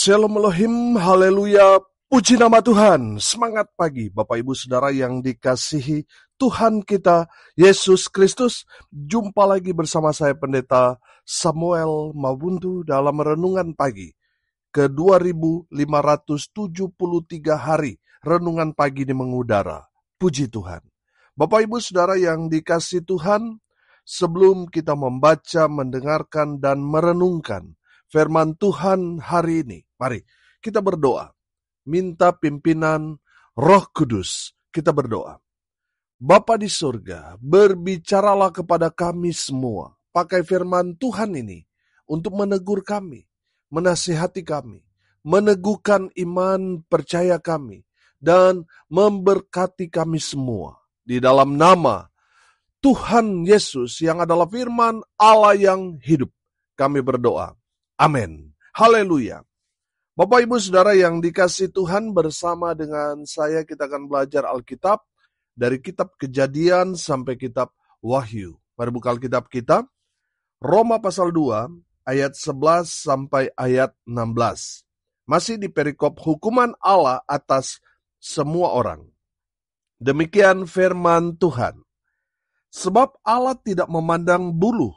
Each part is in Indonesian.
Shalom Elohim, haleluya, puji nama Tuhan. Semangat pagi Bapak Ibu Saudara yang dikasihi Tuhan kita Yesus Kristus. Jumpa lagi bersama saya Pendeta Samuel Mabuntu dalam renungan pagi ke 2573 hari renungan pagi di mengudara. Puji Tuhan. Bapak Ibu Saudara yang dikasihi Tuhan, sebelum kita membaca, mendengarkan, dan merenungkan firman Tuhan hari ini, mari kita berdoa. Minta pimpinan Roh Kudus. Kita berdoa. Bapa di surga, berbicaralah kepada kami semua. Pakai firman Tuhan ini untuk menegur kami, menasihati kami, meneguhkan iman percaya kami, dan memberkati kami semua. Di dalam nama Tuhan Yesus yang adalah firman Allah yang hidup, kami berdoa. Amin. Haleluya. Bapak Ibu Saudara yang dikasihi Tuhan, bersama dengan saya kita akan belajar Alkitab dari kitab Kejadian sampai kitab Wahyu. Mari buka Alkitab kita. Roma pasal 2 ayat 11 sampai ayat 16. Masih di perikop hukuman Allah atas semua orang. Demikian firman Tuhan. Sebab Allah tidak memandang bulu.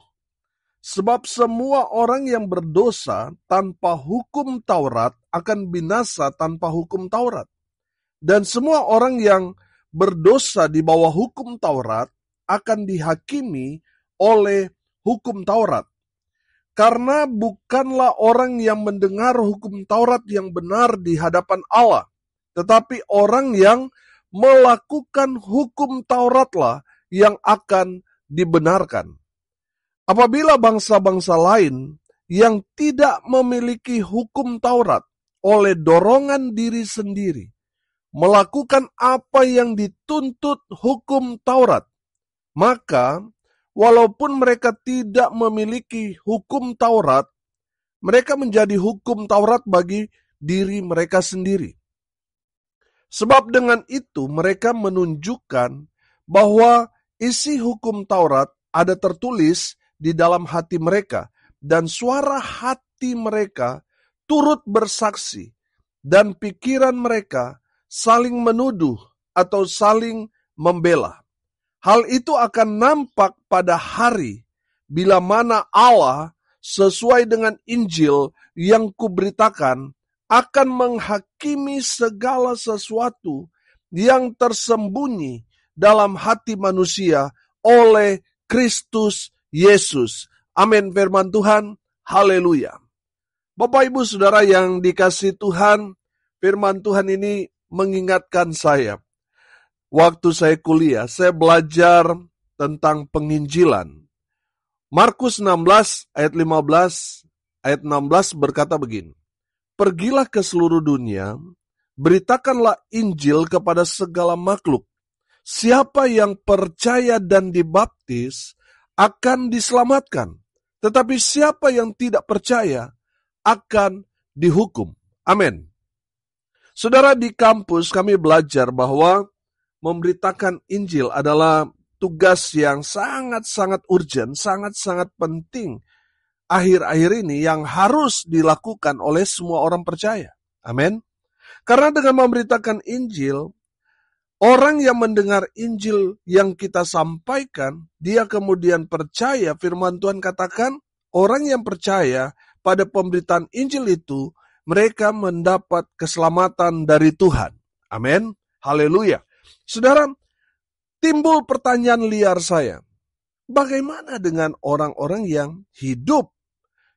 Sebab semua orang yang berdosa tanpa hukum Taurat akan binasa tanpa hukum Taurat. Dan semua orang yang berdosa di bawah hukum Taurat akan dihakimi oleh hukum Taurat. Karena bukanlah orang yang mendengar hukum Taurat yang benar di hadapan Allah, tetapi orang yang melakukan hukum Tauratlah yang akan dibenarkan. Apabila bangsa-bangsa lain yang tidak memiliki hukum Taurat oleh dorongan diri sendiri melakukan apa yang dituntut hukum Taurat, maka walaupun mereka tidak memiliki hukum Taurat, mereka menjadi hukum Taurat bagi diri mereka sendiri. Sebab dengan itu mereka menunjukkan bahwa isi hukum Taurat ada tertulis di dalam hati mereka, dan suara hati mereka turut bersaksi, dan pikiran mereka saling menuduh atau saling membela. Hal itu akan nampak pada hari bila mana Allah sesuai dengan Injil yang kuberitakan akan menghakimi segala sesuatu yang tersembunyi dalam hati manusia oleh Kristus Yesus. Amin firman Tuhan. Haleluya. Bapak Ibu Saudara yang dikasihi Tuhan, firman Tuhan ini mengingatkan saya. Waktu saya kuliah, saya belajar tentang penginjilan. Markus 16 ayat 15 ayat 16 berkata begini. Pergilah ke seluruh dunia, beritakanlah Injil kepada segala makhluk. Siapa yang percaya dan dibaptis akan diselamatkan, tetapi siapa yang tidak percaya akan dihukum. Amin. Saudara, di kampus kami belajar bahwa memberitakan Injil adalah tugas yang sangat-sangat urgent, sangat-sangat penting akhir-akhir ini yang harus dilakukan oleh semua orang percaya. Amin. Karena dengan memberitakan Injil, orang yang mendengar Injil yang kita sampaikan, dia kemudian percaya. Firman Tuhan katakan, orang yang percaya pada pemberitaan Injil itu, mereka mendapat keselamatan dari Tuhan. Amin. Haleluya. Saudara, timbul pertanyaan liar saya. Bagaimana dengan orang-orang yang hidup,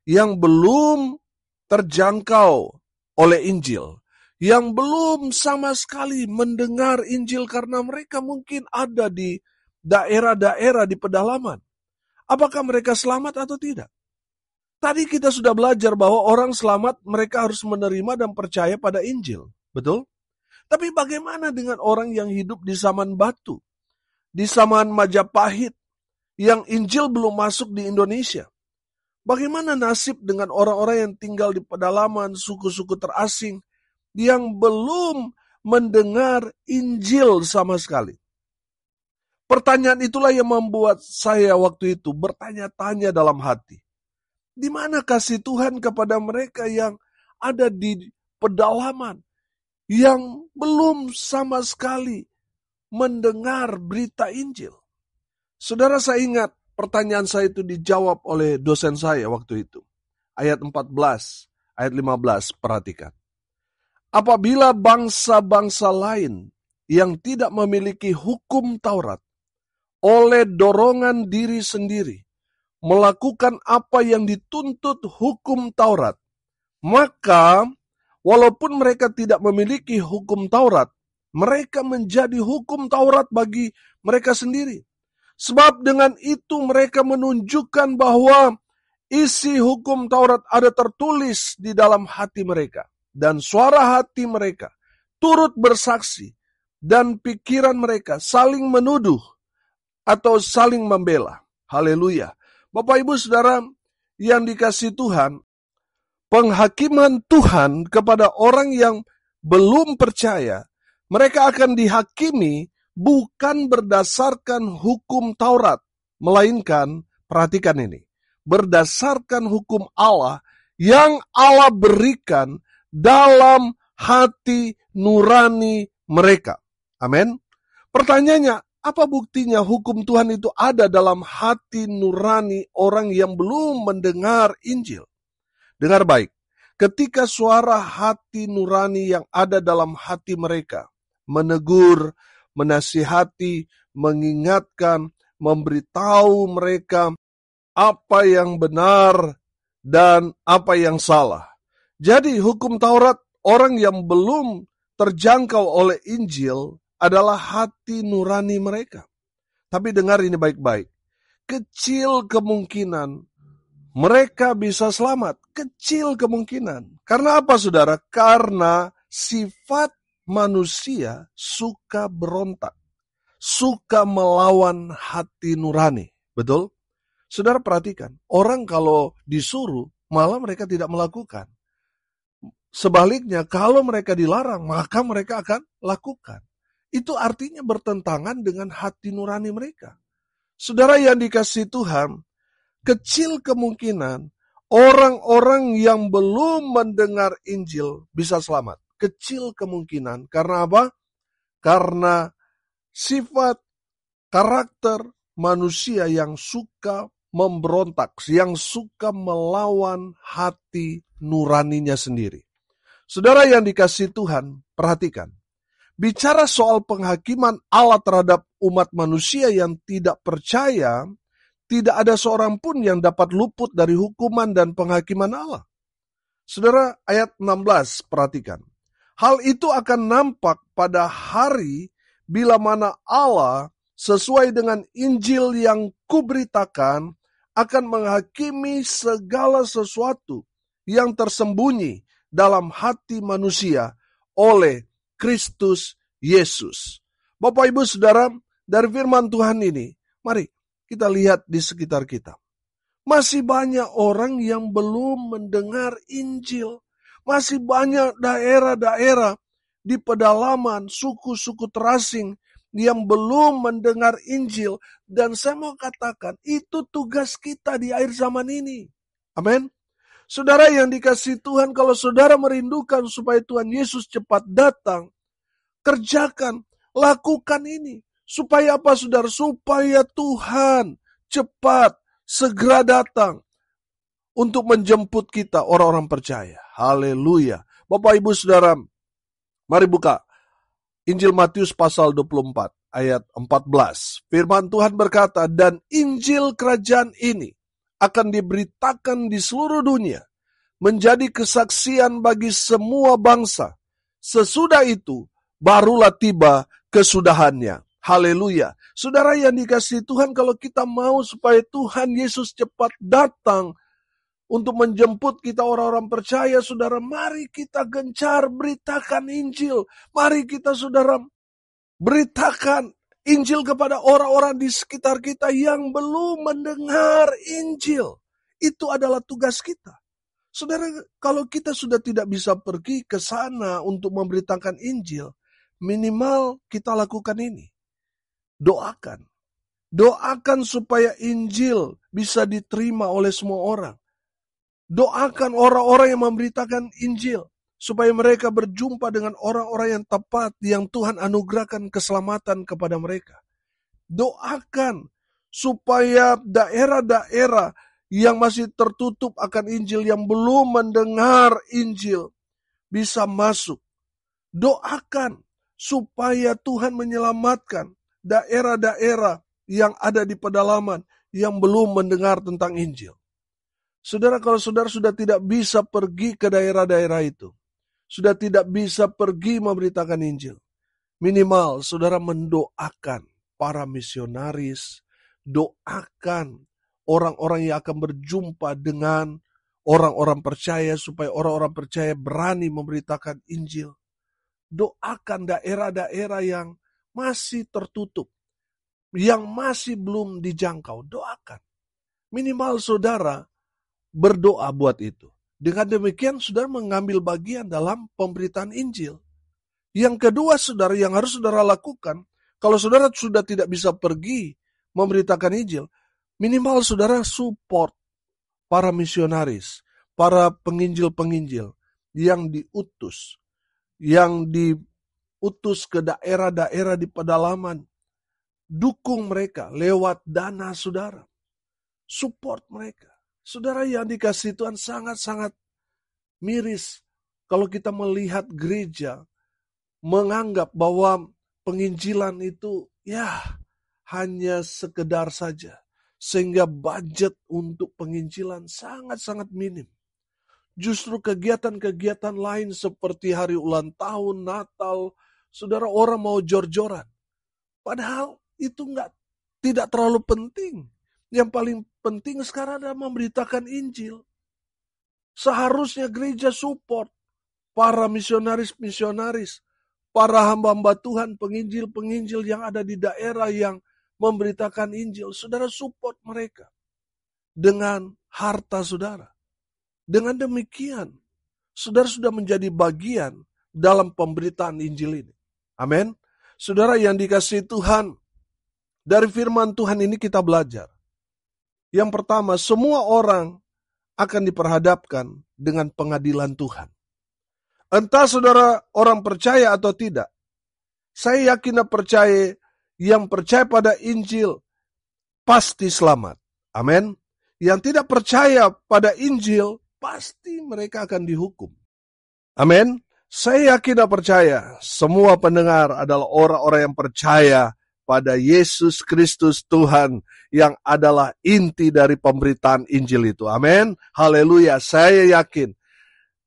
yang belum terjangkau oleh Injil? Yang belum sama sekali mendengar Injil karena mereka mungkin ada di daerah-daerah di pedalaman. Apakah mereka selamat atau tidak? Tadi kita sudah belajar bahwa orang selamat mereka harus menerima dan percaya pada Injil. Betul? Tapi bagaimana dengan orang yang hidup di zaman batu? Di zaman Majapahit yang Injil belum masuk di Indonesia? Bagaimana nasib dengan orang-orang yang tinggal di pedalaman, suku-suku terasing, yang belum mendengar Injil sama sekali? Pertanyaan itulah yang membuat saya waktu itu bertanya-tanya dalam hati. Di mana kasih Tuhan kepada mereka yang ada di pedalaman yang belum sama sekali mendengar berita Injil. Saudara, saya ingat pertanyaan saya itu dijawab oleh dosen saya waktu itu. Ayat 14, ayat 15, perhatikan. Apabila bangsa-bangsa lain yang tidak memiliki hukum Taurat oleh dorongan diri sendiri melakukan apa yang dituntut hukum Taurat, maka walaupun mereka tidak memiliki hukum Taurat, mereka menjadi hukum Taurat bagi mereka sendiri. Sebab dengan itu mereka menunjukkan bahwa isi hukum Taurat ada tertulis di dalam hati mereka. Dan suara hati mereka turut bersaksi. Dan pikiran mereka saling menuduh atau saling membela. Haleluya. Bapak Ibu Saudara yang dikasihi Tuhan, penghakiman Tuhan kepada orang yang belum percaya, mereka akan dihakimi bukan berdasarkan hukum Taurat, melainkan, perhatikan ini, berdasarkan hukum Allah yang Allah berikan dalam hati nurani mereka. Amin. Pertanyaannya, apa buktinya hukum Tuhan itu ada dalam hati nurani orang yang belum mendengar Injil? Dengar baik, ketika suara hati nurani yang ada dalam hati mereka menegur, menasihati, mengingatkan, memberitahu mereka apa yang benar dan apa yang salah. Jadi hukum Taurat orang yang belum terjangkau oleh Injil adalah hati nurani mereka. Tapi dengar ini baik-baik. Kecil kemungkinan mereka bisa selamat. Kecil kemungkinan. Karena apa saudara? Karena sifat manusia suka berontak. Suka melawan hati nurani. Betul? Saudara perhatikan. Orang kalau disuruh malah mereka tidak melakukan. Sebaliknya, kalau mereka dilarang, maka mereka akan lakukan. Itu artinya bertentangan dengan hati nurani mereka. Saudara yang dikasihi Tuhan, kecil kemungkinan orang-orang yang belum mendengar Injil bisa selamat. Kecil kemungkinan. Karena apa? Karena sifat karakter manusia yang suka memberontak, yang suka melawan hati nuraninya sendiri. Saudara yang dikasihi Tuhan, perhatikan. Bicara soal penghakiman Allah terhadap umat manusia yang tidak percaya, tidak ada seorang pun yang dapat luput dari hukuman dan penghakiman Allah. Saudara, ayat 16, perhatikan. Hal itu akan nampak pada hari bila mana Allah sesuai dengan Injil yang kuberitakan akan menghakimi segala sesuatu yang tersembunyi dalam hati manusia oleh Kristus Yesus. Bapak Ibu Saudara, dari firman Tuhan ini, mari kita lihat di sekitar kita. Masih banyak orang yang belum mendengar Injil. Masih banyak daerah-daerah di pedalaman, suku-suku terasing yang belum mendengar Injil. Dan saya mau katakan, itu tugas kita di akhir zaman ini. Amin. Saudara yang dikasihi Tuhan, kalau saudara merindukan supaya Tuhan Yesus cepat datang, kerjakan, lakukan ini. Supaya apa saudara? Supaya Tuhan cepat, segera datang untuk menjemput kita orang-orang percaya. Haleluya. Bapak Ibu Saudara, mari buka Injil Matius pasal 24 ayat 14. Firman Tuhan berkata, dan Injil kerajaan ini akan diberitakan di seluruh dunia, menjadi kesaksian bagi semua bangsa. Sesudah itu, barulah tiba kesudahannya. Haleluya. Saudara yang dikasihi Tuhan, kalau kita mau supaya Tuhan Yesus cepat datang untuk menjemput kita orang-orang percaya, saudara, mari kita gencar beritakan Injil. Mari kita, saudara, beritakan Injil kepada orang-orang di sekitar kita yang belum mendengar Injil. Itu adalah tugas kita. Saudara, kalau kita sudah tidak bisa pergi ke sana untuk memberitakan Injil, minimal kita lakukan ini. Doakan. Doakan supaya Injil bisa diterima oleh semua orang. Doakan orang-orang yang memberitakan Injil, supaya mereka berjumpa dengan orang-orang yang tepat, yang Tuhan anugerahkan keselamatan kepada mereka. Doakan supaya daerah-daerah yang masih tertutup akan Injil, yang belum mendengar Injil, bisa masuk. Doakan supaya Tuhan menyelamatkan daerah-daerah yang ada di pedalaman, yang belum mendengar tentang Injil. Saudara, kalau saudara sudah tidak bisa pergi ke daerah-daerah itu, sudah tidak bisa pergi memberitakan Injil, minimal saudara mendoakan para misionaris, doakan orang-orang yang akan berjumpa dengan orang-orang percaya, supaya orang-orang percaya berani memberitakan Injil. Doakan daerah-daerah yang masih tertutup, yang masih belum dijangkau, doakan. Minimal saudara berdoa buat itu. Dengan demikian saudara mengambil bagian dalam pemberitaan Injil. Yang kedua saudara yang harus saudara lakukan, kalau saudara sudah tidak bisa pergi memberitakan Injil, minimal saudara support para misionaris, para penginjil-penginjil yang diutus ke daerah-daerah di pedalaman. Dukung mereka lewat dana saudara. Support mereka. Saudara yang dikasihi Tuhan, sangat-sangat miris kalau kita melihat gereja menganggap bahwa penginjilan itu hanya sekedar saja. Sehingga budget untuk penginjilan sangat-sangat minim. Justru kegiatan-kegiatan lain seperti hari ulang tahun, Natal, saudara, orang mau jor-joran. Padahal itu tidak terlalu penting. Yang paling penting sekarang adalah memberitakan Injil. Seharusnya gereja support para misionaris-misionaris, para hamba-hamba Tuhan, penginjil-penginjil yang ada di daerah yang memberitakan Injil. Saudara support mereka dengan harta saudara. Dengan demikian, saudara sudah menjadi bagian dalam pemberitaan Injil ini. Amin. Saudara yang dikasihi Tuhan, dari firman Tuhan ini kita belajar. Yang pertama, semua orang akan diperhadapkan dengan pengadilan Tuhan. Entah saudara orang percaya atau tidak, saya yakin dan percaya yang percaya pada Injil pasti selamat. Amin. Yang tidak percaya pada Injil, pasti mereka akan dihukum. Amin. Saya yakin dan percaya semua pendengar adalah orang-orang yang percaya pada Yesus Kristus Tuhan yang adalah inti dari pemberitaan Injil itu. Amin. Haleluya. Saya yakin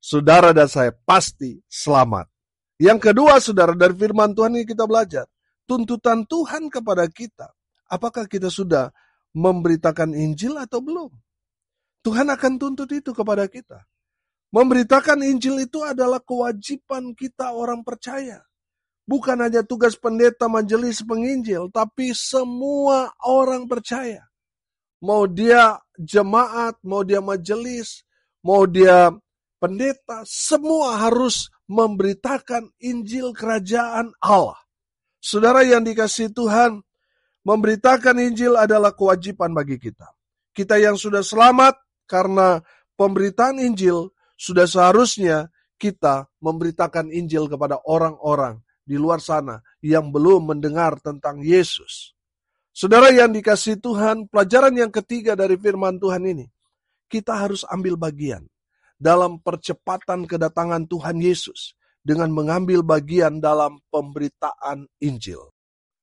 saudara dan saya pasti selamat. Yang kedua, saudara, dari firman Tuhan ini kita belajar tuntutan Tuhan kepada kita. Apakah kita sudah memberitakan Injil atau belum? Tuhan akan tuntut itu kepada kita. Memberitakan Injil itu adalah kewajiban kita orang percaya. Bukan hanya tugas pendeta, majelis, penginjil, tapi semua orang percaya. Mau dia jemaat, mau dia majelis, mau dia pendeta, semua harus memberitakan Injil kerajaan Allah. Saudara yang dikasihi Tuhan, memberitakan Injil adalah kewajiban bagi kita. Kita yang sudah selamat karena pemberitaan Injil, sudah seharusnya kita memberitakan Injil kepada orang-orang di luar sana yang belum mendengar tentang Yesus. Saudara yang dikasihi Tuhan, pelajaran yang ketiga dari firman Tuhan ini, kita harus ambil bagian dalam percepatan kedatangan Tuhan Yesus dengan mengambil bagian dalam pemberitaan Injil.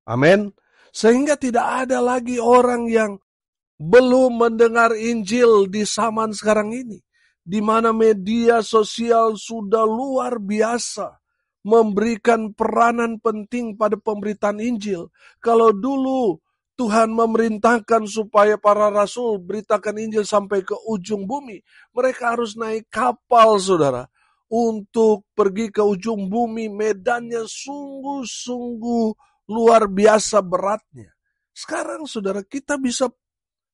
Amin. Sehingga tidak ada lagi orang yang belum mendengar Injil di zaman sekarang ini, di mana media sosial sudah luar biasa memberikan peranan penting pada pemberitaan Injil. Kalau dulu Tuhan memerintahkan supaya para rasul beritakan Injil sampai ke ujung bumi, mereka harus naik kapal, saudara, untuk pergi ke ujung bumi. Medannya sungguh-sungguh luar biasa beratnya. Sekarang, saudara, kita bisa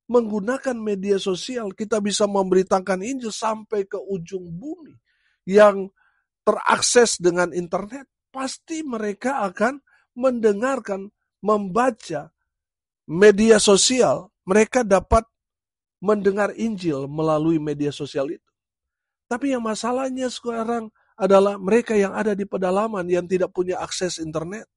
menggunakan media sosial, kita bisa memberitakan Injil sampai ke ujung bumi yang terakses dengan internet. Pasti mereka akan mendengarkan, membaca media sosial. Mereka dapat mendengar Injil melalui media sosial itu. Tapi yang masalahnya sekarang adalah mereka yang ada di pedalaman yang tidak punya akses internet.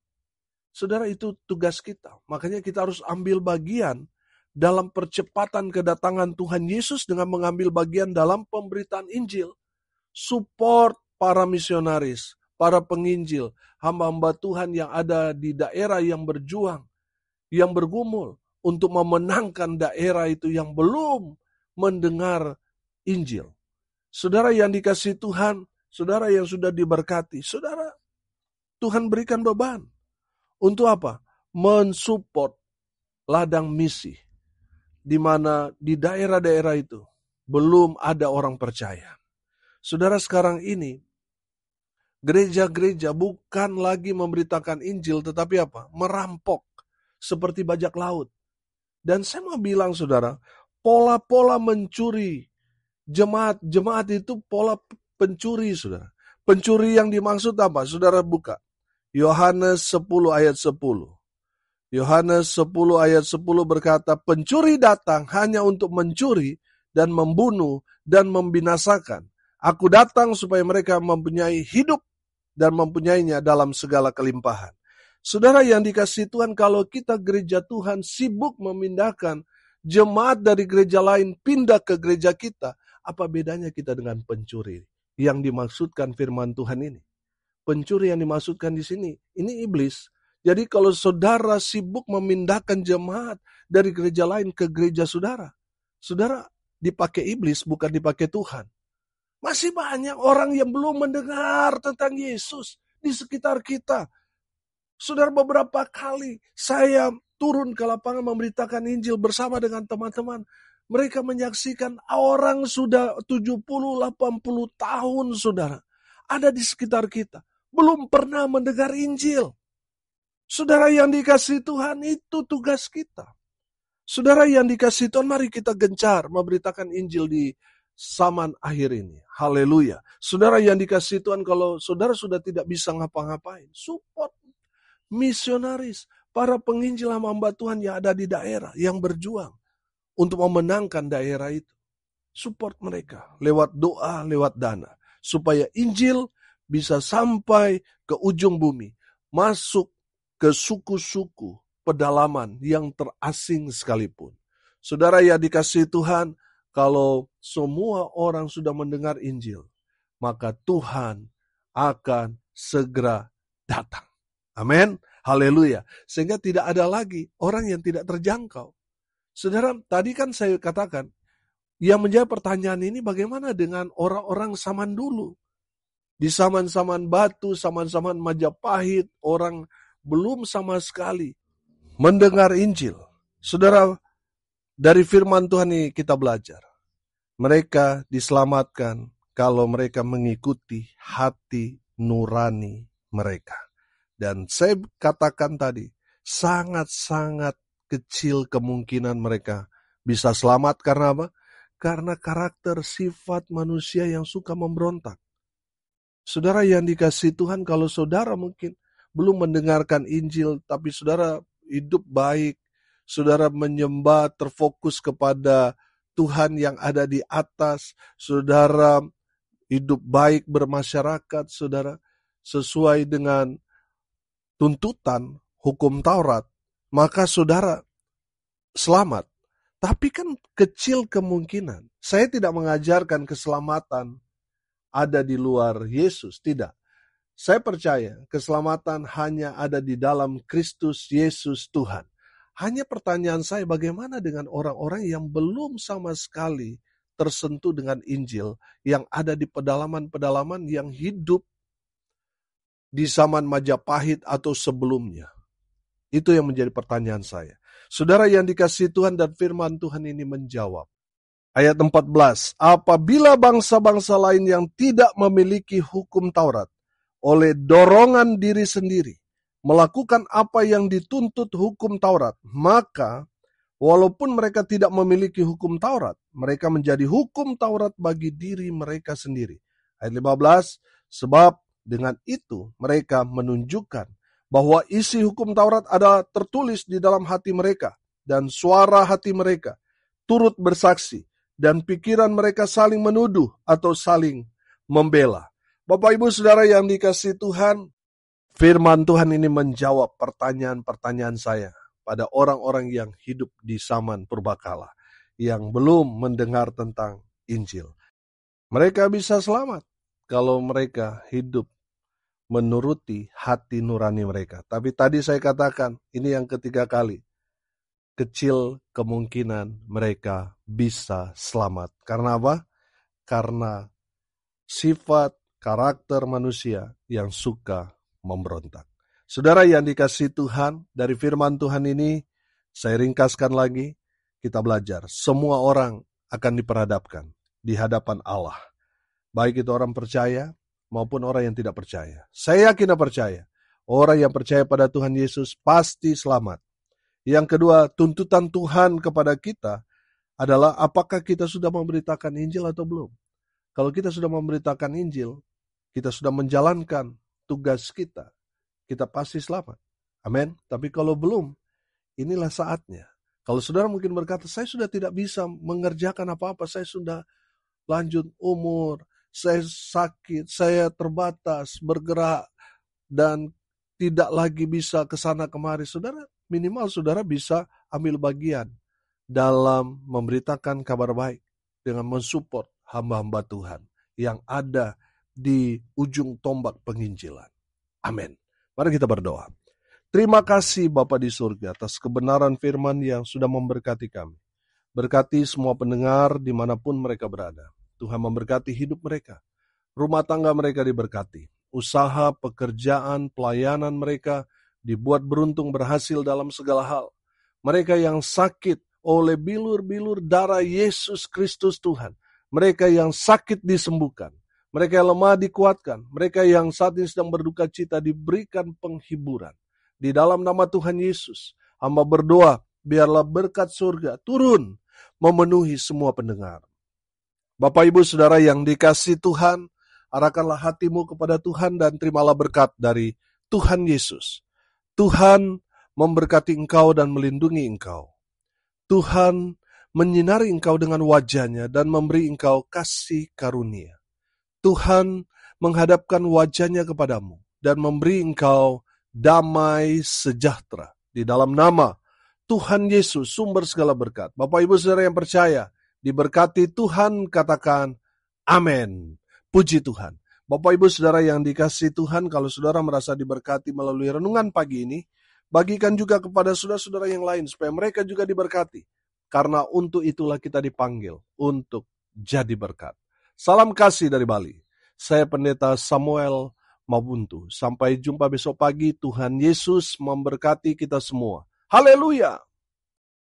Saudara, itu tugas kita. Makanya kita harus ambil bagian dalam percepatan kedatangan Tuhan Yesus dengan mengambil bagian dalam pemberitaan Injil. Support para misionaris, para penginjil, hamba-hamba Tuhan yang ada di daerah yang berjuang, yang bergumul untuk memenangkan daerah itu yang belum mendengar Injil. Saudara yang dikasihi Tuhan, saudara yang sudah diberkati, saudara, Tuhan berikan beban. Untuk apa? Mensupport ladang misi, di mana di daerah-daerah itu belum ada orang percaya. Saudara, sekarang ini gereja-gereja bukan lagi memberitakan Injil, tetapi apa? Merampok seperti bajak laut. Dan saya mau bilang, saudara, pola-pola mencuri jemaat itu pola pencuri, saudara. Pencuri yang dimaksud apa? Saudara buka Yohanes 10 ayat 10. Yohanes 10 ayat 10 berkata, pencuri datang hanya untuk mencuri dan membunuh dan membinasakan. Aku datang supaya mereka mempunyai hidup dan mempunyainya dalam segala kelimpahan. Saudara yang dikasihi Tuhan, kalau kita gereja Tuhan sibuk memindahkan jemaat dari gereja lain pindah ke gereja kita, apa bedanya kita dengan pencuri yang dimaksudkan firman Tuhan ini? Pencuri yang dimaksudkan di sini, ini iblis. Jadi kalau saudara sibuk memindahkan jemaat dari gereja lain ke gereja saudara, saudara dipakai iblis, bukan dipakai Tuhan. Masih banyak orang yang belum mendengar tentang Yesus di sekitar kita. Saudara, beberapa kali saya turun ke lapangan memberitakan Injil bersama dengan teman-teman. Mereka menyaksikan orang sudah 70-80 tahun, saudara, ada di sekitar kita. Belum pernah mendengar Injil. Saudara yang dikasihi Tuhan, itu tugas kita. Saudara yang dikasihi Tuhan, mari kita gencar memberitakan Injil di zaman akhir ini. Haleluya. Saudara yang dikasihi Tuhan, kalau saudara sudah tidak bisa ngapa-ngapain, support misionaris, para penginjil hamba Tuhan yang ada di daerah, yang berjuang untuk memenangkan daerah itu. Support mereka lewat doa, lewat dana, supaya Injil bisa sampai ke ujung bumi, masuk ke suku-suku pedalaman yang terasing sekalipun. Saudara yang dikasihi Tuhan, kalau semua orang sudah mendengar Injil, maka Tuhan akan segera datang. Amin. Haleluya. Sehingga tidak ada lagi orang yang tidak terjangkau. Saudara, tadi kan saya katakan, yang menjadi pertanyaan ini bagaimana dengan orang-orang zaman dulu? Di zaman-zaman batu, zaman-zaman Majapahit, orang belum sama sekali mendengar Injil. Saudara, dari firman Tuhan ini kita belajar. Mereka diselamatkan kalau mereka mengikuti hati nurani mereka. Dan saya katakan tadi, sangat-sangat kecil kemungkinan mereka bisa selamat karena apa? Karena karakter sifat manusia yang suka memberontak. Saudara yang dikasihi Tuhan, kalau saudara mungkin belum mendengarkan Injil, tapi saudara hidup baik, saudara menyembah terfokus kepada Tuhan yang ada di atas, saudara hidup baik bermasyarakat, saudara sesuai dengan tuntutan hukum Taurat, maka saudara selamat. Tapi kan kecil kemungkinan. Saya tidak mengajarkan keselamatan ada di luar Yesus, tidak. Saya percaya keselamatan hanya ada di dalam Kristus Yesus Tuhan. Hanya pertanyaan saya, bagaimana dengan orang-orang yang belum sama sekali tersentuh dengan Injil, yang ada di pedalaman-pedalaman yang hidup di zaman Majapahit atau sebelumnya? Itu yang menjadi pertanyaan saya. Saudara yang dikasihi Tuhan, dan firman Tuhan ini menjawab. Ayat 14, apabila bangsa-bangsa lain yang tidak memiliki hukum Taurat, oleh dorongan diri sendiri, melakukan apa yang dituntut hukum Taurat, maka walaupun mereka tidak memiliki hukum Taurat, mereka menjadi hukum Taurat bagi diri mereka sendiri. Ayat 15, sebab dengan itu mereka menunjukkan bahwa isi hukum Taurat ada tertulis di dalam hati mereka, dan suara hati mereka turut bersaksi, dan pikiran mereka saling menuduh atau saling membela. Bapak Ibu Saudara yang dikasihi Tuhan, firman Tuhan ini menjawab pertanyaan-pertanyaan saya pada orang-orang yang hidup di zaman purbakala, yang belum mendengar tentang Injil. Mereka bisa selamat kalau mereka hidup menuruti hati nurani mereka. Tapi tadi saya katakan, ini yang ketiga kali, kecil kemungkinan mereka bisa selamat. Karena apa? Karena sifat karakter manusia yang suka memberontak. Saudara yang dikasihi Tuhan, dari firman Tuhan ini, saya ringkaskan lagi, kita belajar. Semua orang akan diperhadapkan di hadapan Allah. Baik itu orang percaya maupun orang yang tidak percaya. Saya yakin dan percaya, orang yang percaya pada Tuhan Yesus pasti selamat. Yang kedua, tuntutan Tuhan kepada kita adalah apakah kita sudah memberitakan Injil atau belum. Kalau kita sudah memberitakan Injil, kita sudah menjalankan tugas kita pasti selamat. Amin. Tapi kalau belum, inilah saatnya. Kalau saudara mungkin berkata, saya sudah tidak bisa mengerjakan apa-apa, saya sudah lanjut umur, saya sakit, saya terbatas bergerak, dan tidak lagi bisa ke sana kemari. Saudara, minimal saudara bisa ambil bagian dalam memberitakan kabar baik dengan mensupport hamba-hamba Tuhan yang ada di ujung tombak penginjilan. Amin. Mari kita berdoa. Terima kasih Bapa di surga atas kebenaran firman yang sudah memberkati kami. Berkati semua pendengar dimanapun mereka berada. Tuhan memberkati hidup mereka. Rumah tangga mereka diberkati. Usaha, pekerjaan, pelayanan mereka dibuat beruntung berhasil dalam segala hal. Mereka yang sakit oleh bilur-bilur darah Yesus Kristus Tuhan. Mereka yang sakit disembuhkan. Mereka yang lemah dikuatkan. Mereka yang saat ini sedang berduka cita diberikan penghiburan. Di dalam nama Tuhan Yesus, hamba berdoa, biarlah berkat surga turun memenuhi semua pendengar. Bapak Ibu Saudara yang dikasihi Tuhan, arahkanlah hatimu kepada Tuhan dan terimalah berkat dari Tuhan Yesus. Tuhan memberkati engkau dan melindungi engkau. Tuhan menyinari engkau dengan wajah-Nya dan memberi engkau kasih karunia. Tuhan menghadapkan wajah-Nya kepadamu dan memberi engkau damai sejahtera. Di dalam nama Tuhan Yesus, sumber segala berkat. Bapak Ibu Saudara yang percaya, diberkati Tuhan, katakan amin. Puji Tuhan. Bapak Ibu Saudara yang dikasihi Tuhan, kalau saudara merasa diberkati melalui renungan pagi ini, bagikan juga kepada saudara-saudara yang lain supaya mereka juga diberkati. Karena untuk itulah kita dipanggil untuk jadi berkat. Salam kasih dari Bali. Saya Pendeta Samuel Mabuntu. Sampai jumpa besok pagi. Tuhan Yesus memberkati kita semua. Haleluya.